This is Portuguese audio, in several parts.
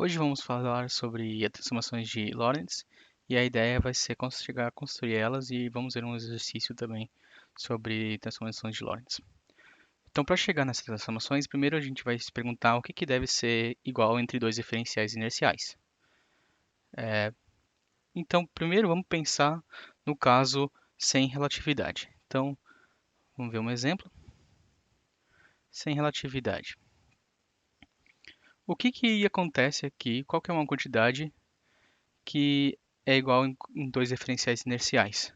Hoje vamos falar sobre as transformações de Lorentz e a ideia vai ser chegar a construir elas e vamos ver um exercício também sobre transformações de Lorentz. Então, para chegar nessas transformações, primeiro a gente vai se perguntar o que deve ser igual entre dois diferenciais inerciais. Então, primeiro vamos pensar no caso sem relatividade. Então, vamos ver um exemplo. Sem relatividade. O que acontece aqui? Qual que é uma quantidade que é igual em dois diferenciais inerciais?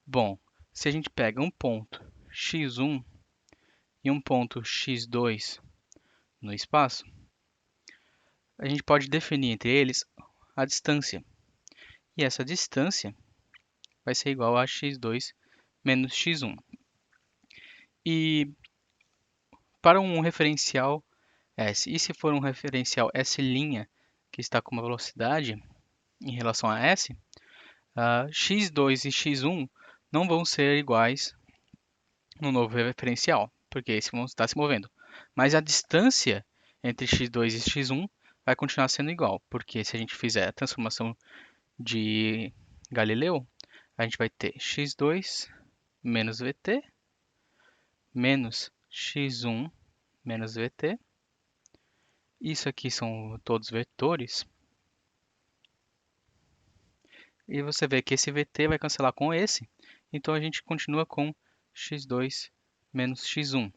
Bom, se a gente pega um ponto x1 e um ponto x2 no espaço, a gente pode definir entre eles a distância. E essa distância vai ser igual a x2 menos x1. E para um referencial S, e se for um referencial S', que está com uma velocidade em relação a S, x2 e x1 não vão ser iguais no novo referencial, porque esses vão estar se movendo. Mas a distância entre x2 e x1 vai continuar sendo igual, porque se a gente fizer a transformação de Galileu, a gente vai ter x2 menos vt menos x1 menos vt. Isso aqui são todos vetores. E você vê que esse vt vai cancelar com esse, então a gente continua com x2 menos x1.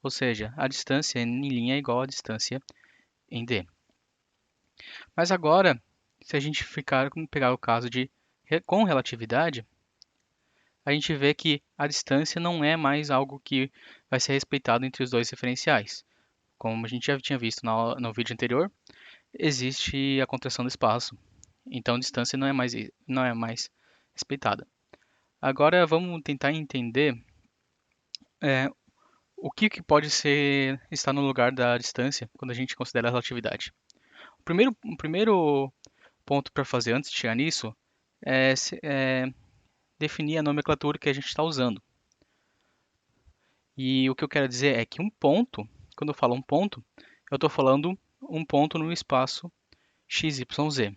Ou seja, a distância em linha é igual à distância em d. Mas agora, se a gente pegar o caso de com relatividade, a gente vê que a distância não é mais algo que vai ser respeitado entre os dois referenciais. Como a gente já tinha visto no vídeo anterior, existe a contração do espaço. Então a distância não é mais respeitada. Agora vamos tentar entender é, o que pode estar no lugar da distância quando a gente considera a relatividade. O primeiro ponto para fazer antes de chegar nisso é definir a nomenclatura que a gente está usando. E o que eu quero dizer é que um ponto, quando eu falo um ponto, eu estou falando um ponto no espaço x, y, z.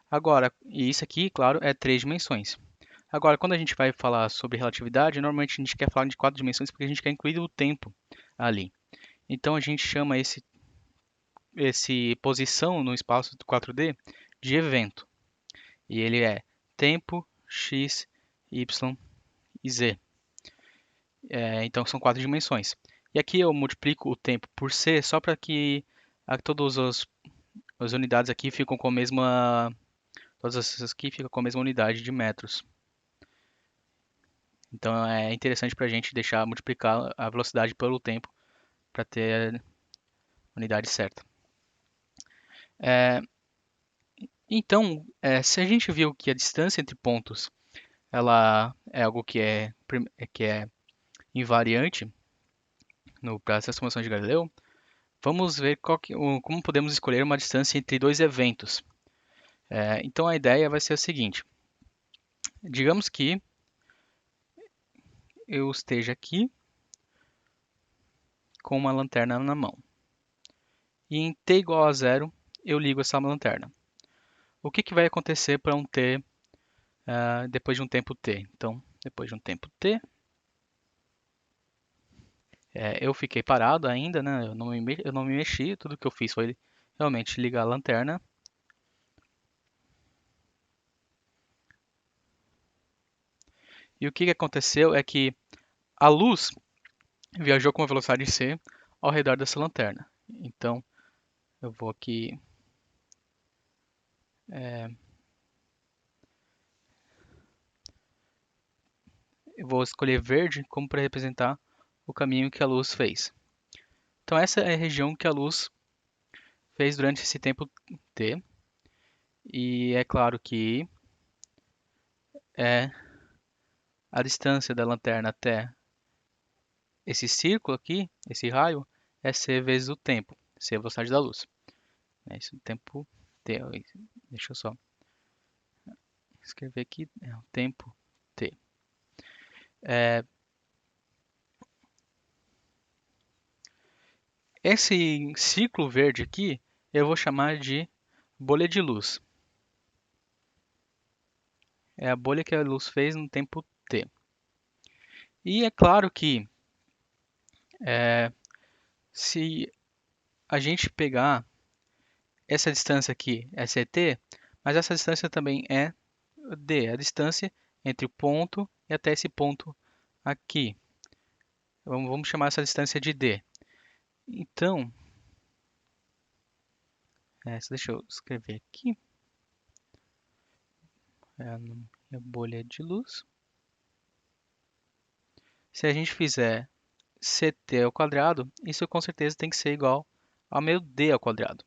Agora, e isso aqui, claro, é três dimensões. Agora, quando a gente vai falar sobre relatividade, normalmente a gente quer falar de quatro dimensões porque a gente quer incluir o tempo ali. Então a gente chama esse posição no espaço 4D de evento. E ele é tempo, x, y e z. Então são quatro dimensões. E aqui eu multiplico o tempo por c só para que todas as unidades aqui ficam com a mesma. Todas essas aqui ficam com a mesma unidade de metros. Então é interessante para a gente deixar multiplicar a velocidade pelo tempo para ter a unidade certa. Então, se a gente viu que a distância entre pontos ela é algo que é invariante no processo de transformação de Galileu, vamos ver como podemos escolher uma distância entre dois eventos. Então a ideia vai ser a seguinte: digamos que eu esteja aqui com uma lanterna na mão e em t igual a zero eu ligo essa lanterna. O que vai acontecer para um t depois de um tempo t? Então, depois de um tempo t, eu fiquei parado ainda, né? Eu não me mexi, tudo que eu fiz foi realmente ligar a lanterna. E o que aconteceu é que a luz viajou com uma velocidade c ao redor dessa lanterna. Então, eu vou aqui. é, eu vou escolher verde como para representar o caminho que a luz fez. Então, essa é a região que a luz fez durante esse tempo t. E é claro que é a distância da lanterna até esse círculo aqui, esse raio, é c vezes o tempo, c é a velocidade da luz. Esse tempo t. Deixa eu só escrever aqui, é o tempo t. É, Esse círculo verde aqui eu vou chamar de bolha de luz. É a bolha que a luz fez no tempo t. E é claro que se a gente pegar essa distância aqui, essa é t, mas essa distância também é d, a distância entre o ponto e até esse ponto aqui. Vamos chamar essa distância de d. Então, deixa eu escrever aqui. É a bolha de luz. Se a gente fizer ct ao quadrado, isso com certeza tem que ser igual ao meu d ao quadrado.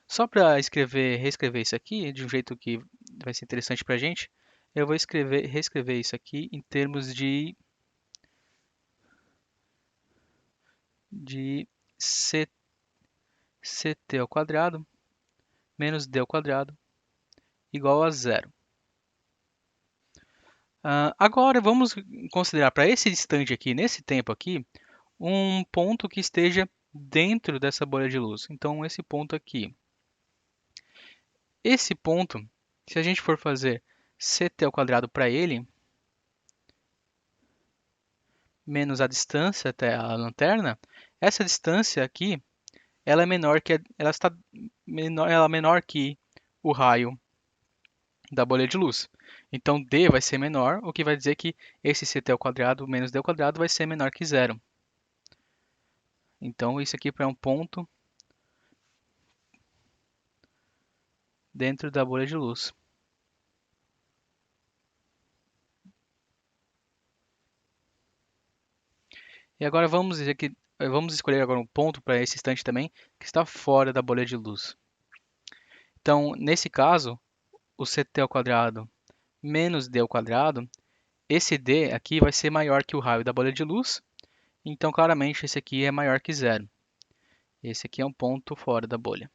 Só para reescrever isso aqui de um jeito que vai ser interessante para a gente, eu vou reescrever isso aqui em termos de ct ao quadrado menos d ao quadrado igual a zero. Agora vamos considerar para esse instante aqui, nesse tempo aqui, um ponto que esteja dentro dessa bolha de luz. Então, esse ponto aqui. Esse ponto, se a gente for fazer ct ao quadrado para ele, menos a distância até a lanterna, essa distância aqui, ela é menor que ela é menor que o raio da bolha de luz. Então d vai ser menor, o que vai dizer que esse ct ao quadrado menos d ao quadrado vai ser menor que zero. Então isso aqui é um ponto dentro da bolha de luz. E agora vamos escolher agora um ponto para esse instante também que está fora da bolha de luz. Então, nesse caso, o ct ao quadrado menos d ao quadrado, esse d aqui vai ser maior que o raio da bolha de luz, então claramente esse aqui é maior que zero. Esse aqui é um ponto fora da bolha.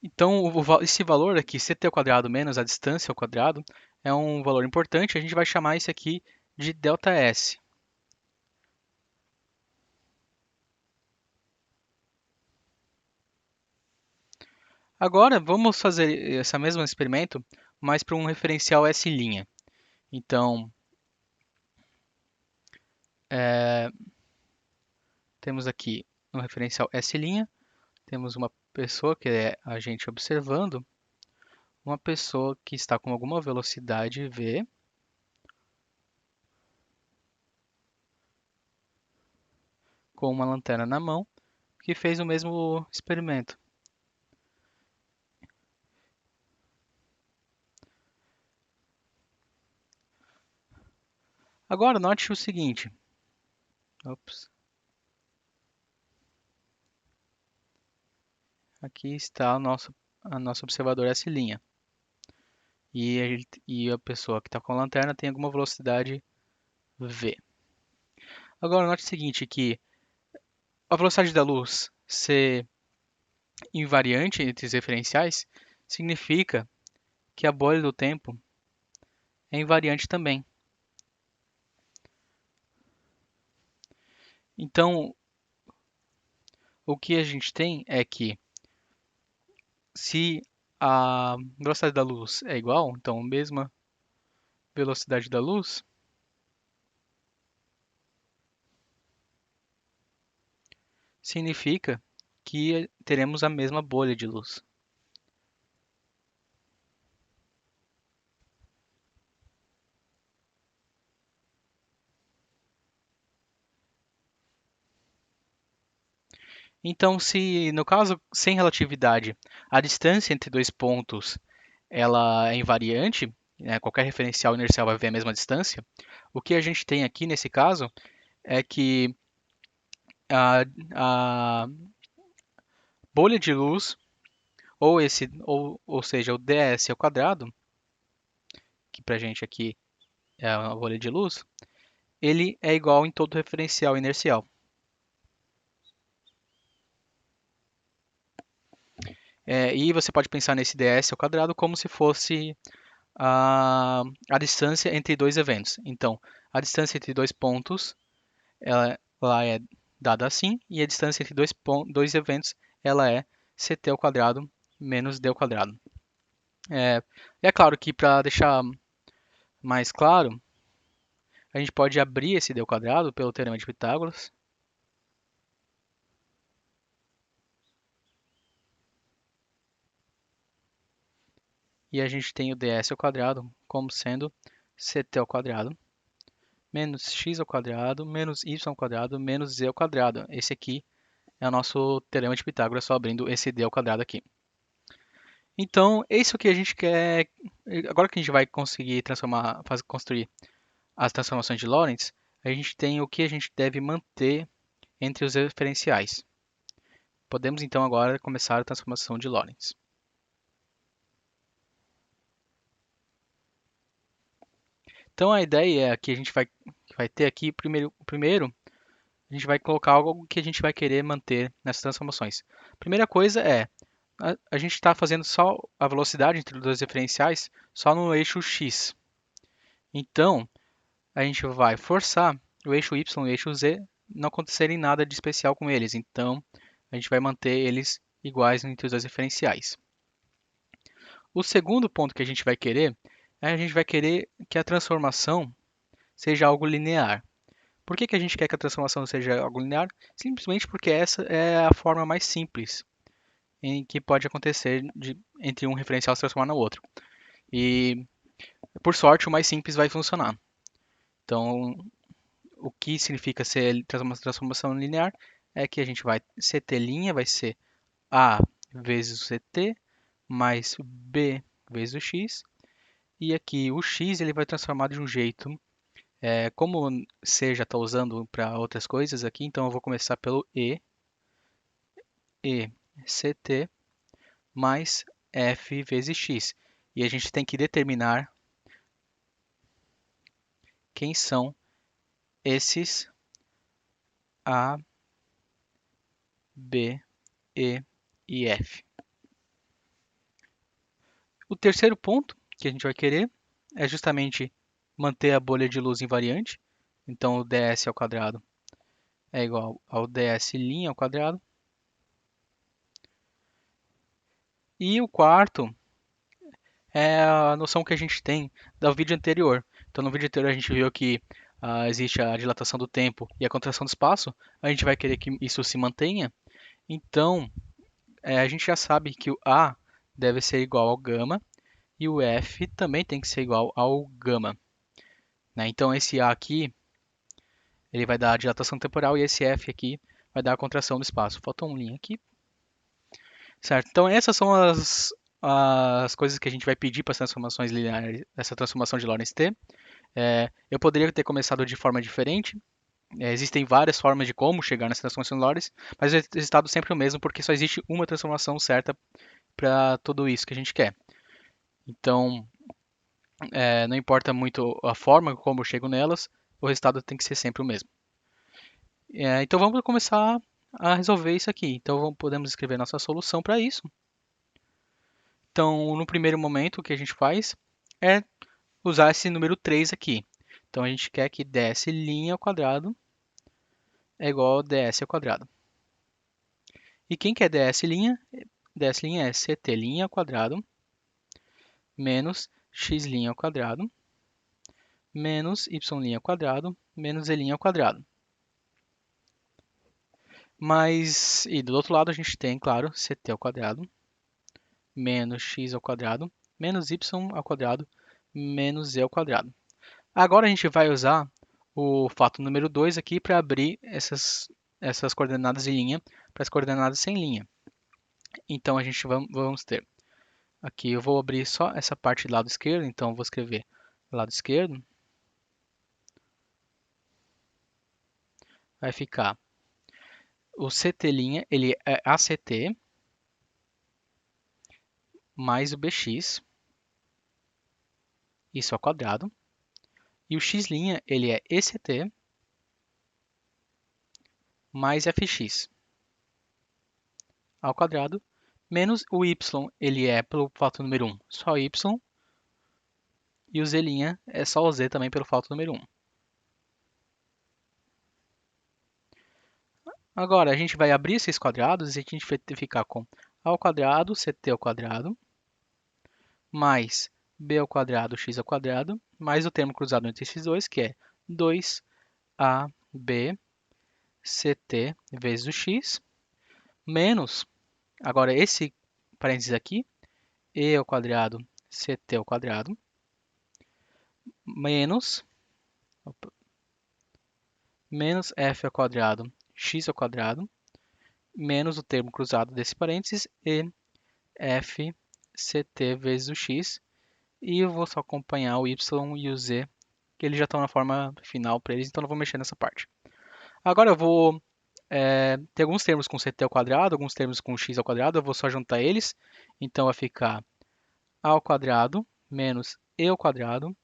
Então, esse valor aqui, ct ao quadrado menos a distância ao quadrado, é um valor importante. A gente vai chamar esse aqui de ΔS. Agora, vamos fazer esse mesmo experimento, mas para um referencial S'. Então, temos aqui no referencial S', temos uma pessoa que é a gente observando, uma pessoa que está com alguma velocidade v, com uma lanterna na mão, que fez o mesmo experimento. Agora, note o seguinte. Ops. Aqui está a nosso observador S'. E a pessoa que está com a lanterna tem alguma velocidade v. Agora, note o seguinte, que a velocidade da luz ser invariante entre os referenciais significa que a bolha do tempo é invariante também. Então, o que a gente tem é que se a velocidade da luz é igual, então a mesma velocidade da luz, significa que teremos a mesma bolha de luz. Então, se no caso sem relatividade, a distância entre dois pontos ela é invariante, né, qualquer referencial inercial vai ver a mesma distância, o que a gente tem aqui nesse caso é que a bolha de luz, ou seja, o ds ao quadrado, que para a gente aqui é a bolha de luz, ele é igual em todo referencial inercial. E você pode pensar nesse ds ao quadrado como se fosse a distância entre dois eventos. Então, a distância entre dois pontos, ela é dada assim, e a distância entre dois eventos, ela é ct ao quadrado menos d ao quadrado. É claro que para deixar mais claro, a gente pode abrir esse d ao quadrado pelo teorema de Pitágoras. E a gente tem o ds ao quadrado como sendo ct ao quadrado menos x ao quadrado menos y ao quadrado menos z ao quadrado. Esse aqui é o nosso teorema de Pitágoras, só abrindo esse d ao quadrado aqui. Então, isso que a gente quer. Agora que a gente vai conseguir construir as transformações de Lorentz, a gente tem o que a gente deve manter entre os referenciais. Podemos então agora começar a transformação de Lorentz. Então a ideia é que a gente vai ter aqui, primeiro, a gente vai colocar algo que a gente vai querer manter nessas transformações. Primeira coisa é, a gente está fazendo só a velocidade entre os dois referenciais só no eixo x. Então, a gente vai forçar o eixo y e o eixo z não acontecerem nada de especial com eles. Então, a gente vai manter eles iguais entre os dois referenciais. O segundo ponto que a gente vai querer é a gente vai querer que a transformação seja algo linear. Por que a gente quer que a transformação seja algo linear? Simplesmente porque essa é a forma mais simples em que pode acontecer entre um referencial se transformar no outro. E, por sorte, o mais simples vai funcionar. Então, o que significa ser uma transformação linear é que a gente vai ct' vai ser a vezes o ct mais b vezes o x, e aqui o x ele vai transformar de um jeito, como C já está usando para outras coisas aqui, então eu vou começar pelo e ct mais f vezes x, e a gente tem que determinar quem são esses a, b, e e f. O terceiro ponto que a gente vai querer é justamente manter a bolha de luz invariante. Então, o ds ao quadrado é igual ao ds' ao quadrado. E o quarto é a noção que a gente tem do vídeo anterior. Então, no vídeo anterior a gente viu que existe a dilatação do tempo e a contração do espaço. A gente vai querer que isso se mantenha. Então, a gente já sabe que o A deve ser igual ao gama e o F também tem que ser igual ao gama. Né? Então, esse A aqui ele vai dar a dilatação temporal e esse F aqui vai dar a contração do espaço. Falta uma linha aqui. Certo? Então, essas são as coisas que a gente vai pedir para as transformações lineares, essa transformação de Lorentz T. Eu poderia ter começado de forma diferente. Existem várias formas de como chegar nessa transformação de Lorentz, mas o resultado é sempre o mesmo, porque só existe uma transformação certa para tudo isso que a gente quer. Então, não importa muito a forma como eu chego nelas, o resultado tem que ser sempre o mesmo. Então, vamos começar a resolver isso aqui. Então, podemos escrever nossa solução para isso. Então, no primeiro momento, o que a gente faz é usar esse número 3 aqui. Então, a gente quer que ds' ao quadrado é igual a ds ao quadrado. E quem que é ds'? ds' é ct' ao quadrado menos x' ao quadrado menos y' ao quadrado menos z' ao quadrado. Mas, e do outro lado a gente tem, claro, ct ao quadrado menos x ao quadrado menos y ao quadrado menos z ao quadrado. Agora a gente vai usar o fato número 2 aqui para abrir essas coordenadas de linha para as coordenadas sem linha. Então a gente vamos ter aqui, eu vou abrir só essa parte do lado esquerdo, então eu vou escrever lado esquerdo, vai ficar o ct', ele é ACT mais o bx, isso ao quadrado, e o x', ele é ECT mais fx ao quadrado, menos o y, ele é, pelo fato número 1, só y, E o z' é só o z também pelo fato número 1. Agora, a gente vai abrir esses quadrados e a gente vai ficar com a ao quadrado, ct ao quadrado, mais b ao quadrado, x ao quadrado, mais o termo cruzado entre esses dois, que é 2ab ct vezes o x, menos, agora esse parênteses aqui, e ao quadrado, ct ao quadrado, menos, menos f ao quadrado, x ao quadrado, menos o termo cruzado desse parênteses, e f ct vezes o x, e eu vou só acompanhar o y e o z, que eles já estão na forma final para eles, então não vou mexer nessa parte. Agora eu vou ter alguns termos com ct ao quadrado, alguns termos com x ao quadrado, eu vou só juntar eles, então vai ficar a ao quadrado menos e ao quadrado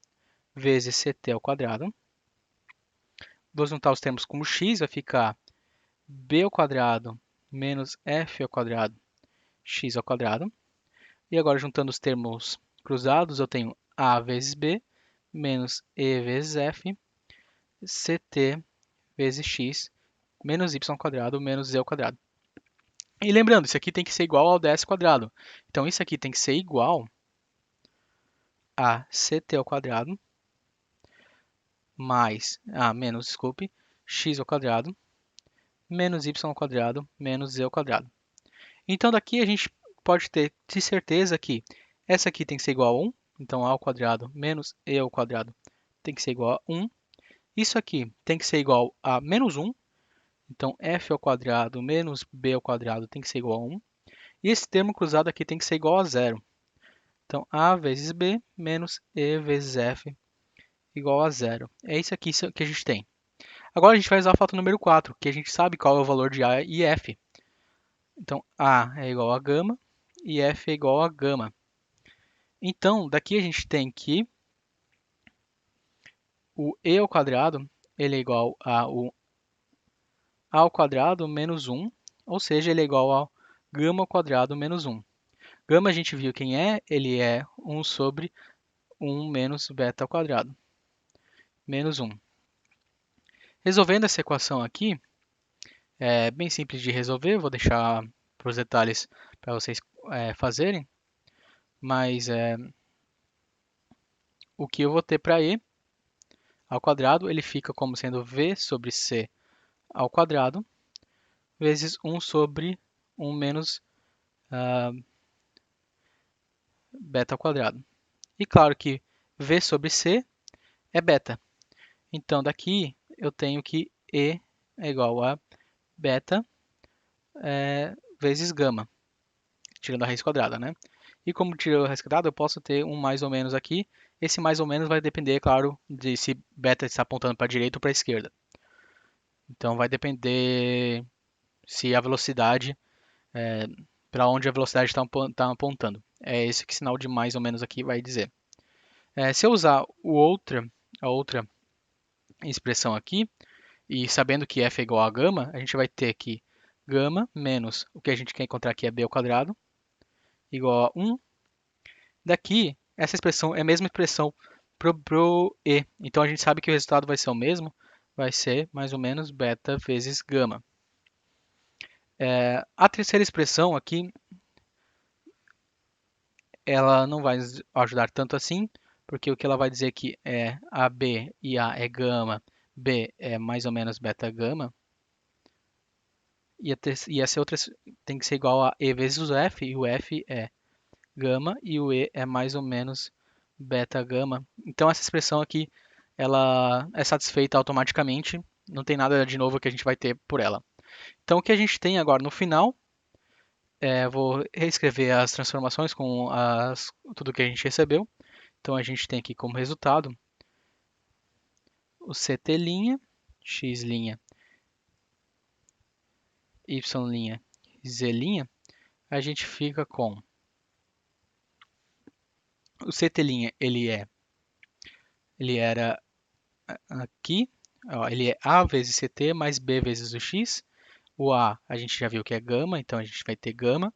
vezes ct ao quadrado. Vou juntar os termos com x, vai ficar b ao quadrado menos f ao quadrado x ao quadrado. E agora, juntando os termos cruzados, eu tenho a vezes b menos e vezes f, ct vezes x, menos y ao quadrado menos z ao quadrado. E lembrando, isso aqui tem que ser igual ao ds quadrado. Então, isso aqui tem que ser igual a ct ao quadrado mais, menos, desculpe, x ao quadrado menos y ao quadrado menos z ao quadrado. Então, daqui a gente pode ter de certeza que essa aqui tem que ser igual a 1. Então, a ao quadrado menos e ao quadrado tem que ser igual a 1. Isso aqui tem que ser igual a menos 1. Então, f ao quadrado menos b ao quadrado tem que ser igual a 1. E esse termo cruzado aqui tem que ser igual a zero. Então, a vezes b menos e vezes f igual a zero. É isso aqui que a gente tem. Agora, a gente vai usar o fato número 4, que a gente sabe qual é o valor de a e f. Então, a é igual a gama e f é igual a gama. Então, daqui a gente tem que o e ao quadrado ele é igual a o a ao quadrado menos 1, ou seja, ele é igual ao gama ao quadrado menos 1. Gama a gente viu quem é, ele é 1 sobre 1 menos beta ao quadrado, menos 1. Resolvendo essa equação aqui, é bem simples de resolver, vou deixar para os detalhes para vocês fazerem, mas o que eu vou ter para e ao quadrado, ele fica como sendo v sobre c ao quadrado, vezes 1 sobre 1 menos beta ao quadrado. E claro que v sobre c é beta. Então, daqui eu tenho que e é igual a beta vezes gama, tirando a raiz quadrada, né? E como tirou a raiz quadrada, eu posso ter um mais ou menos aqui. Esse mais ou menos vai depender, claro, de se beta está apontando para a direita ou para a esquerda. Então, vai depender se a velocidade, para onde a velocidade está apontando. É esse que sinal de mais ou menos aqui vai dizer. Se eu usar a outra expressão aqui, e sabendo que f é igual a gama, a gente vai ter que gama menos o que a gente quer encontrar aqui é b ao quadrado, igual a 1. Daqui, essa expressão é a mesma expressão para o e. Então, a gente sabe que o resultado vai ser o mesmo, vai ser mais ou menos beta vezes gama. A terceira expressão aqui, ela não vai nos ajudar tanto assim, porque o que ela vai dizer aqui é AB e A é gama, B é mais ou menos beta gama, e essa outra tem que ser igual a E vezes o F, e o F é gama, e o E é mais ou menos beta gama. Então essa expressão aqui, ela é satisfeita automaticamente, não tem nada de novo que a gente vai ter por ela. Então o que a gente tem agora no final, vou reescrever as transformações com tudo que a gente recebeu. Então a gente tem aqui como resultado o ct', x', y', z', a gente fica com o ct', ele era aqui, ó, ele é a vezes ct mais b vezes o x. O a gente já viu que é gama, então a gente vai ter gama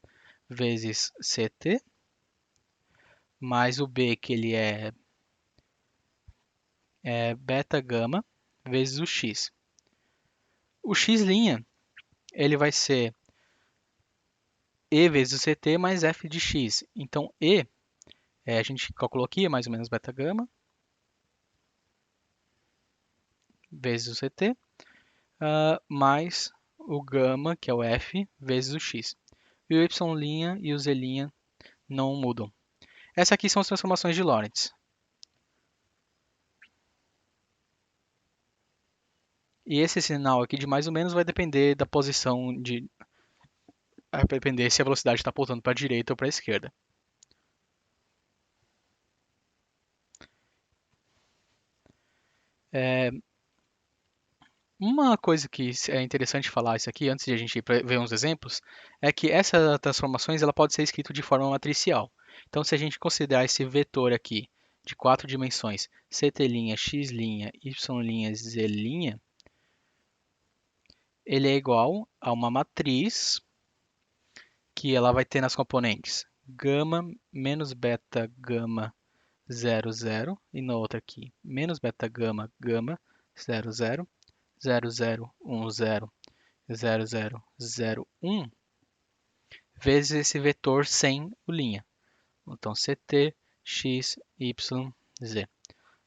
vezes ct, mais o b que ele é é beta gama vezes o x. O x', ele vai ser e vezes o ct mais f de x. Então, e, a gente calculou aqui, é mais ou menos beta gama vezes o ct, mais o gama, que é o f, vezes o x. E o y' e o z' não mudam. Essas aqui são as transformações de Lorentz. E esse sinal aqui de mais ou menos vai depender da posição de... Vai depender se a velocidade está apontando para a direita ou para a esquerda. Uma coisa que é interessante falar isso aqui, antes de a gente ver uns exemplos, é que essa transformações ela pode ser escrita de forma matricial. Então, se a gente considerar esse vetor aqui de 4 dimensões, ct', x', y', z', ele é igual a uma matriz que ela vai ter nas componentes gama menos beta gama 0, 0, e na outra aqui menos beta gama gama 0, 0, 0, 0, 1, 0, 0, 0, 0, 1, vezes esse vetor sem o linha. Então, ct, x, y, z.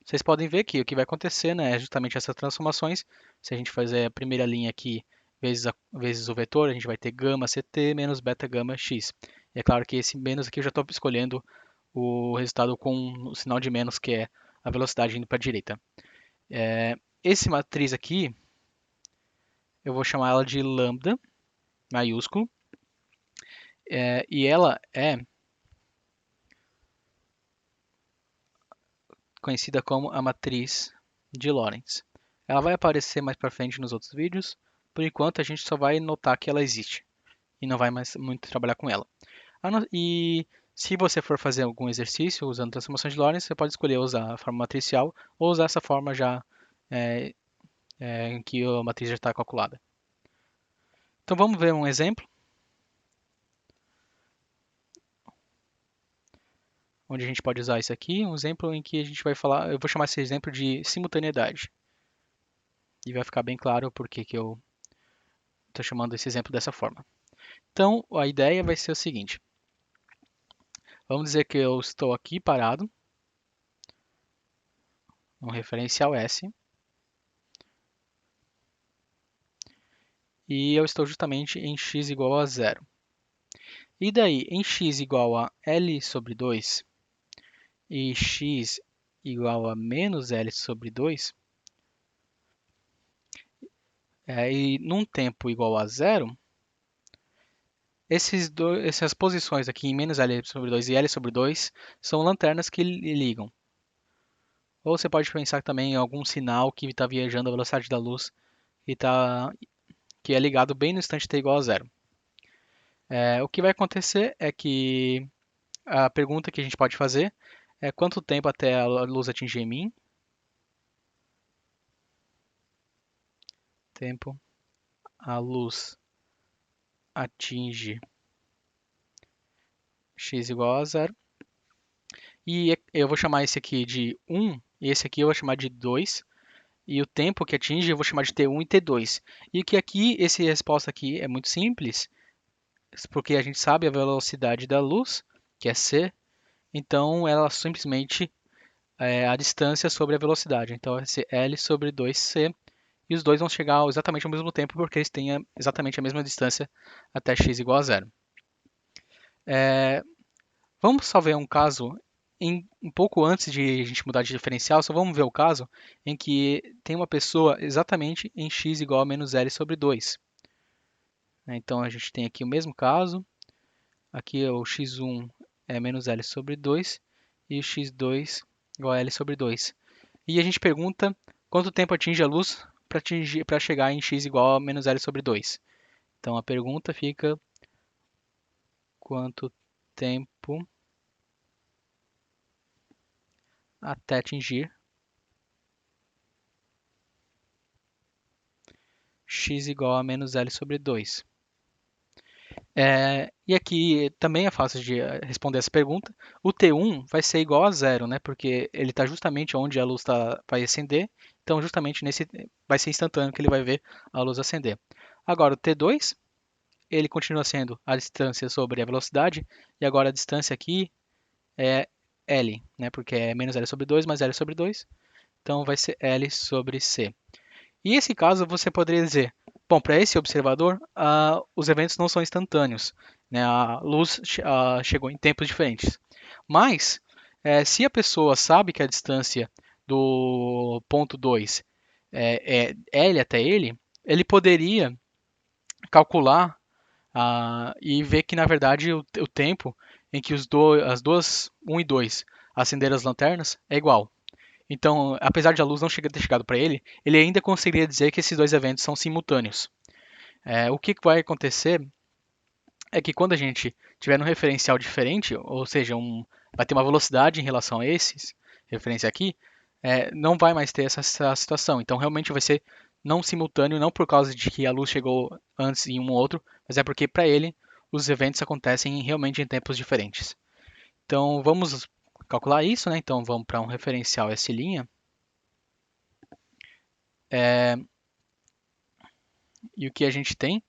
Vocês podem ver que o que vai acontecer, né, é justamente essas transformações. Se a gente fazer a primeira linha aqui vezes o vetor, a gente vai ter gama ct menos beta gama x. E é claro que esse menos aqui eu já estou escolhendo o resultado com o sinal de menos, que é a velocidade indo para a direita. Esse matriz aqui, eu vou chamar ela de lambda, maiúsculo, e ela é conhecida como a matriz de Lorentz. Ela vai aparecer mais para frente nos outros vídeos. Por enquanto, a gente só vai notar que ela existe e não vai mais muito trabalhar com ela. E se você for fazer algum exercício usando transformação de Lorentz, você pode escolher usar a forma matricial ou usar essa forma já é, em que a matriz já está calculada. Então vamos ver um exemplo onde a gente pode usar isso aqui, um exemplo em que a gente vai falar, eu vou chamar esse exemplo de simultaneidade. E vai ficar bem claro por que eu estou chamando esse exemplo dessa forma. Então, a ideia vai ser o seguinte. Vamos dizer que eu estou aqui parado, no referencial S, e eu estou justamente em x igual a 0. E daí, em x igual a L sobre 2 e x igual a menos L sobre 2, e num tempo igual a 0, essas posições aqui em menos L sobre 2 e L sobre 2 são lanternas que ligam. Ou você pode pensar também em algum sinal que está viajando a velocidade da luz e que é ligado bem no instante t igual a 0. O que vai acontecer é que a pergunta que a gente pode fazer é quanto tempo até a luz atingir mim? Tempo a luz atinge x igual a 0. E eu vou chamar esse aqui de 1, e esse aqui eu vou chamar de 2. E o tempo que atinge eu vou chamar de T1 e T2. E que aqui, essa resposta aqui é muito simples, porque a gente sabe a velocidade da luz, que é c, então ela simplesmente é a distância sobre a velocidade. Então vai ser L sobre 2c, e os dois vão chegar exatamente ao mesmo tempo, porque eles têm exatamente a mesma distância até x igual a 0. Vamos só ver um caso, um pouco antes de a gente mudar de diferencial, só vamos ver o caso em que tem uma pessoa exatamente em x igual a menos L sobre 2. Então a gente tem aqui o mesmo caso, aqui o x1 é menos L sobre 2 e o x2 igual a L sobre 2. E a gente pergunta quanto tempo atinge a luz para chegar em x igual a menos L sobre 2. Então a pergunta fica quanto tempo até atingir x igual a menos L sobre 2. E aqui também é fácil de responder essa pergunta. O T1 vai ser igual a zero, né? Porque ele está justamente onde a luz vai acender. Então, justamente nesse vai ser instantâneo que ele vai ver a luz acender. Agora, o T2, ele continua sendo a distância sobre a velocidade. E agora a distância aqui é L, né? Porque é menos L sobre 2 mais L sobre 2. Então, vai ser L sobre C. E esse caso você poderia dizer, bom, para esse observador, os eventos não são instantâneos, né? A luz chegou em tempos diferentes. Mas, se a pessoa sabe que a distância do ponto 2 é L até ele poderia calcular e ver que, na verdade, o tempo em que as duas, um e 2, acenderam as lanternas é igual. Então, apesar de a luz não ter chegado para ele, ele ainda conseguiria dizer que esses dois eventos são simultâneos. O que vai acontecer é que quando a gente tiver um referencial diferente, ou seja, vai ter uma velocidade em relação a esses, referência aqui, não vai mais ter essa situação. Então, realmente vai ser não simultâneo, não por causa de que a luz chegou antes em um ou outro, mas é porque para ele os eventos acontecem realmente em tempos diferentes. Então, vamos calcular isso, né? Então, vamos para um referencial S'. É, e o que a gente tem,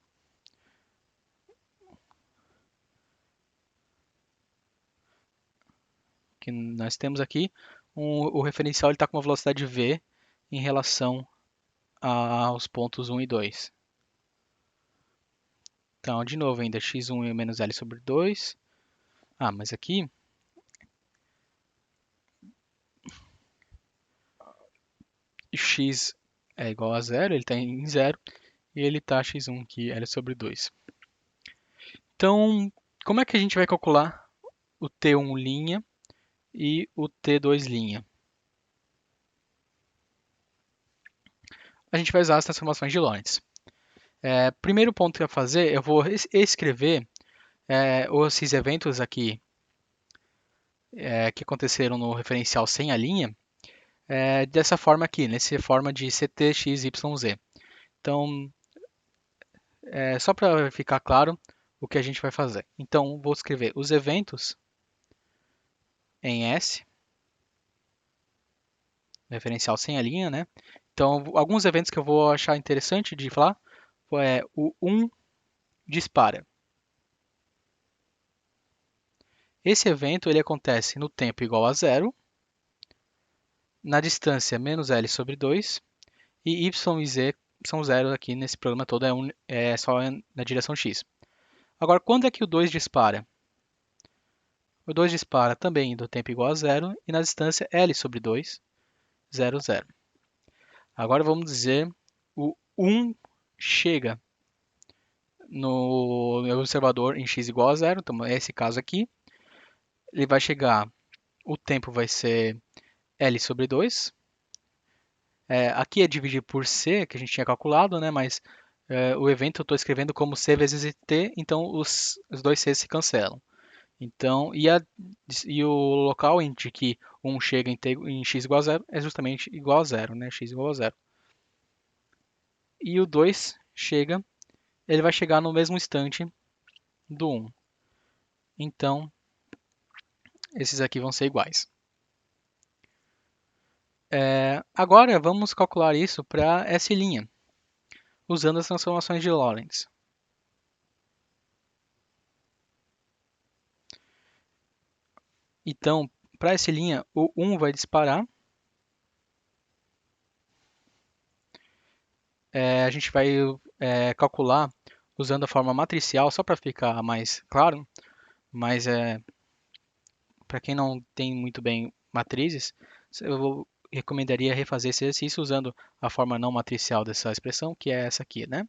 que nós temos aqui, o referencial está com uma velocidade v em relação aos pontos 1 e 2. Então, de novo, ainda x1 é menos L sobre 2. Mas aqui, x é igual a zero, ele está em zero, e ele está x1 aqui, L sobre 2. Então, como é que a gente vai calcular o T1' e o T2'? A gente vai usar as transformações de Lorentz. Primeiro ponto que eu vou fazer, eu vou escrever esses eventos aqui que aconteceram no referencial sem a linha, dessa forma aqui, nessa forma de CT, X, Y, Z. Então, só para ficar claro o que a gente vai fazer. Então, vou escrever os eventos em S, referencial sem a linha, né? Então, alguns eventos que eu vou achar interessante de falar o 1 dispara. Esse evento ele acontece no tempo igual a zero, na distância menos L sobre 2, e Y e Z são zero aqui nesse programa todo, é só na direção X. Agora, quando é que o 2 dispara? O 2 dispara também do tempo igual a zero e na distância L sobre 2, 0, 0. Agora vamos dizer o 1 chega no observador em x igual a zero, então é esse caso aqui. Ele vai chegar, o tempo vai ser L sobre 2. Aqui é dividir por C, que a gente tinha calculado, né? Mas o evento eu estou escrevendo como C vezes T, então os dois C se cancelam. Então, e o local em que 1 chega em x igual a zero é justamente igual a zero, né? X igual a zero. E o 2 chega, ele vai chegar no mesmo instante do 1. Então, esses aqui vão ser iguais. Agora, vamos calcular isso para S', usando as transformações de Lorentz. Então, para S', o 1 vai disparar. A gente vai calcular usando a forma matricial, só para ficar mais claro, mas para quem não tem muito bem matrizes, recomendaria refazer esse exercício usando a forma não matricial dessa expressão, que é essa aqui, né?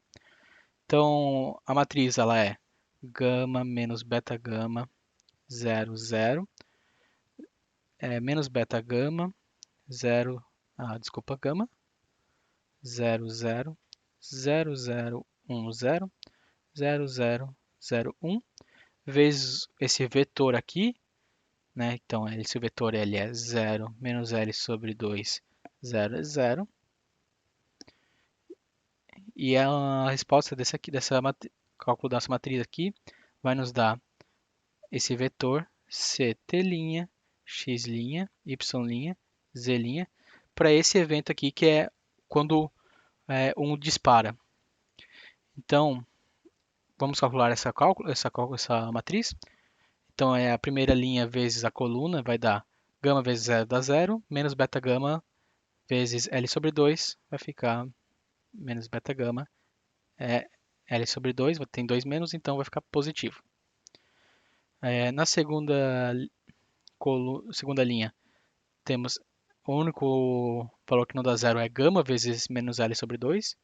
Então, a matriz ela é gama menos beta gama 0, 0, menos beta gama 0, desculpa, gama 0, 0, 0, 0, 1, 0, 0, 0, 0, 1, vezes esse vetor aqui, né? Então, esse vetor ele é 0 menos L sobre 2, 0 é 0. E a resposta dessa cálculo dessa matriz aqui vai nos dar esse vetor ct', x', y', z', para esse evento aqui que é quando um dispara. Então, vamos calcular essa matriz. Então, é a primeira linha vezes a coluna vai dar gama vezes 0 dá 0, menos beta gama vezes L sobre 2 vai ficar menos beta gama é L sobre 2, tem 2 menos, então vai ficar positivo. Na segunda linha, temos o único valor que não dá zero é gama vezes menos L sobre 2.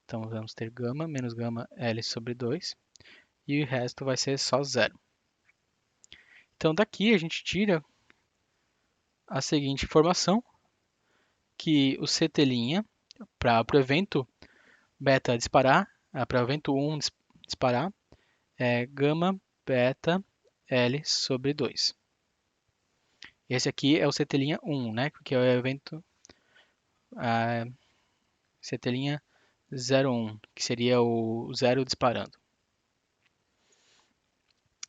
Então vamos ter gama menos gama L sobre 2. E o resto vai ser só zero. Então daqui a gente tira a seguinte informação, que o CT' para o evento beta disparar, para o evento 1 disparar, é gama beta L sobre 2. Esse aqui é o CT' 1, né? Que é o evento CT' 01, que seria o 0 disparando.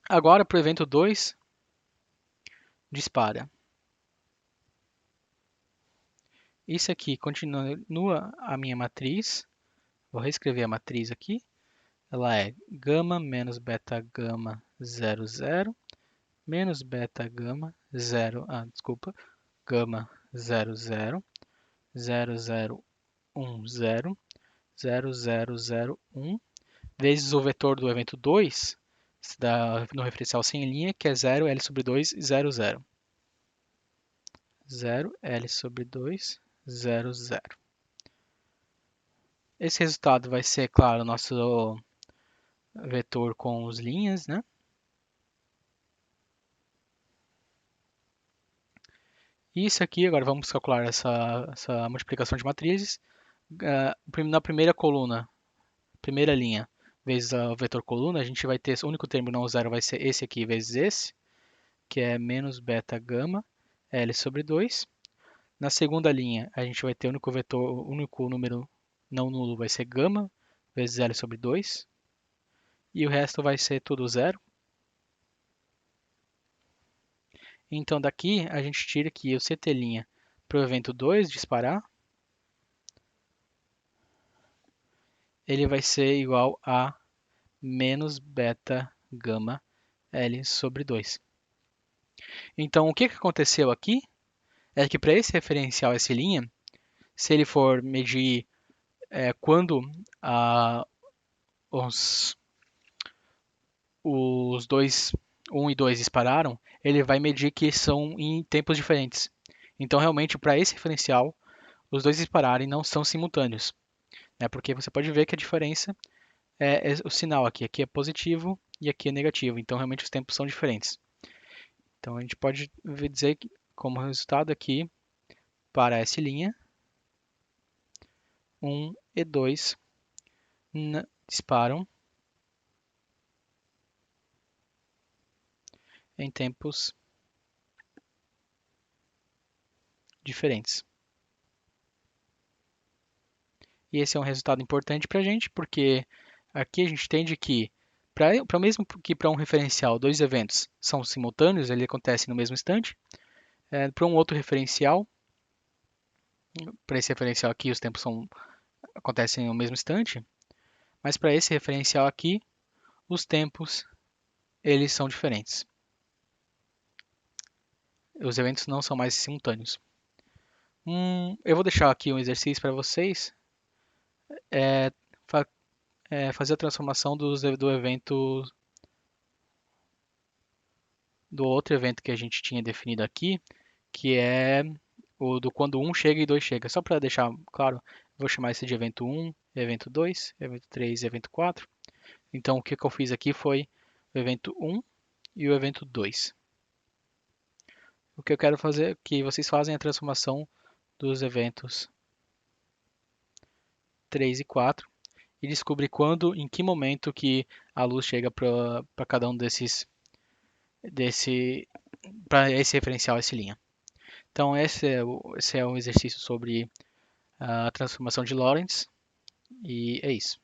Agora, para o evento 2, dispara. Isso aqui continua a minha matriz. Vou reescrever a matriz aqui. Ela é gama menos beta gama 00 menos beta gama 0, desculpa, gama 00 0010 0001 vezes o vetor do evento 2 no referencial sem linha, que é 0 L sobre 2 0 0. 0 L sobre 2 0 0. Esse resultado vai ser, claro, o nosso vetor com as linhas, né? E isso aqui, agora vamos calcular essa multiplicação de matrizes. Na primeira coluna, primeira linha, vezes o vetor coluna, a gente vai ter, o único termo não zero vai ser esse aqui vezes esse, que é menos beta gama L sobre 2. Na segunda linha, a gente vai ter o único número não nulo vai ser gama vezes L sobre 2. E o resto vai ser tudo zero. Então daqui a gente tira que o CT' para o evento 2 disparar, ele vai ser igual a menos beta gama L sobre 2. Então o que aconteceu aqui é que para esse referencial S', se ele for medir quando os, os dois 1 e 2 dispararam, ele vai medir que são em tempos diferentes. Então realmente para esse referencial, os dois dispararem não são simultâneos, né? Porque você pode ver que a diferença é o sinal aqui. Aqui é positivo e aqui é negativo. Então realmente os tempos são diferentes. Então a gente pode dizer que como resultado aqui para S', 1 e 2 disparam em tempos diferentes. E esse é um resultado importante para a gente, porque aqui a gente entende que, para mesmo que para um referencial, dois eventos são simultâneos, ele acontece no mesmo instante, para um outro referencial, para esse referencial aqui, os tempos acontecem no mesmo instante, mas para esse referencial aqui, os tempos eles são diferentes. Os eventos não são mais simultâneos. Eu vou deixar aqui um exercício para vocês é, fazer a transformação do evento do outro evento que a gente tinha definido aqui, que é o do quando 1 chega e 2 chega. Só para deixar claro, vou chamar esse de evento 1, evento 2, evento 3 e evento 4. Então o que eu fiz aqui foi o evento 1 e o evento 2. O que eu quero fazer é que vocês fazem a transformação dos eventos 3 e 4 e descobrir quando, em que momento que a luz chega para cada um para esse referencial, esse linha. Então esse é um exercício sobre a transformação de Lorentz e é isso.